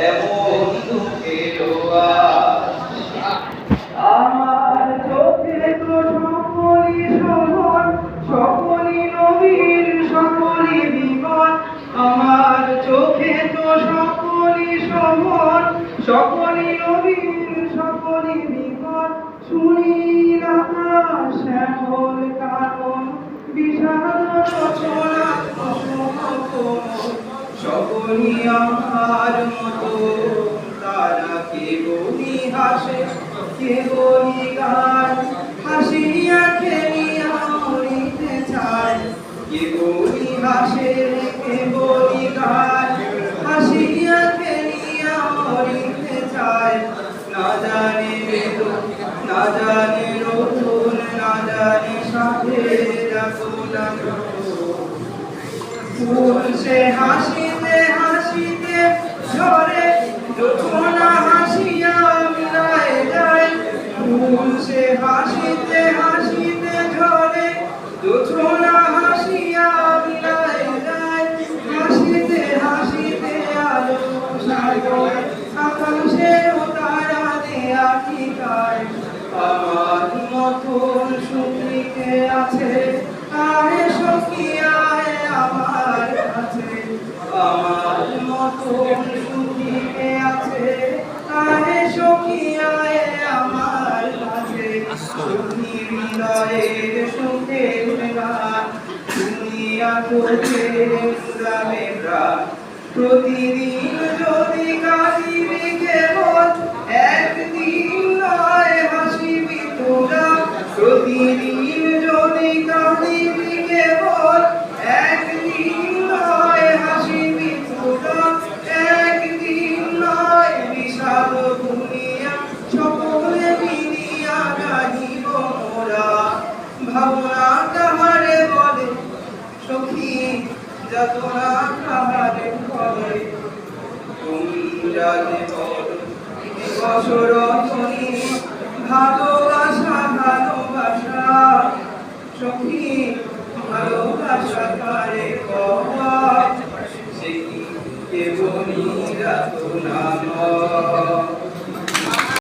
এমন দুঃখের আমার চোখে তো সকলই শহর, সকলই নবীর, সকলই বিপদ। আমার চোখে তো সকলই শহর, সকলই নবীর, সকলই বিপদ। সুনীল আকাশ, শ্যামল কানন, বিষাদ রচনা, সকলই আমার মতো। তারা কেবলই হাসে, কেবলই গান, হাসিয়া খেলিয়া মরিতে চায়। কেবলই হাসে, কেবলই গান, হাসিয়া খেলিয়া মরিতে চায়। না জানে বেদন, না জানে রোদন, না জানে সাধের আকুলান। ফুল সে হাসিতে হাসিতে ঝরে, জোছনা হাসিয়া মিলায় যায়। ফুল সে হাসিতে হাসিতে ঝরে, জোছনা হাসিয়া মিলায় যায়। হাসিতে হাসিতে আলো সাগর, আকাশেও তারা দেয়া ঠিকায়। আমার মতন সুখীকে আছে, আরে সখী আয় আমার কাছে। আমার মতন সুখীকে আছে, আরে সখী আয় আমার কাছে। সুখী হৃদয়ের সুখের গান, দুনিয়া তোকে গ্রামে প্রাণ। প্রতিদিন যদি কাঁদিবি কেবল, একদিন নয় হাসিবি তোরা। প্রতিদিন যদি কাঁদিবি কেবল, একদিন নয় হাসিবি তোরা। একদিন নয় বিষাদ দুনিয়া, সকলে মিলিয়া গাহিব মোরা। ভাবনা কাহারে বলে সখী, যাতনা কাহারে বলে। তোমরা যে বলো দিবস রজনী, ভালোবাসা ভালোবাসা। সখী ভালোবাসা কারে কয়, সে কি কেবলই যাতনা নয়।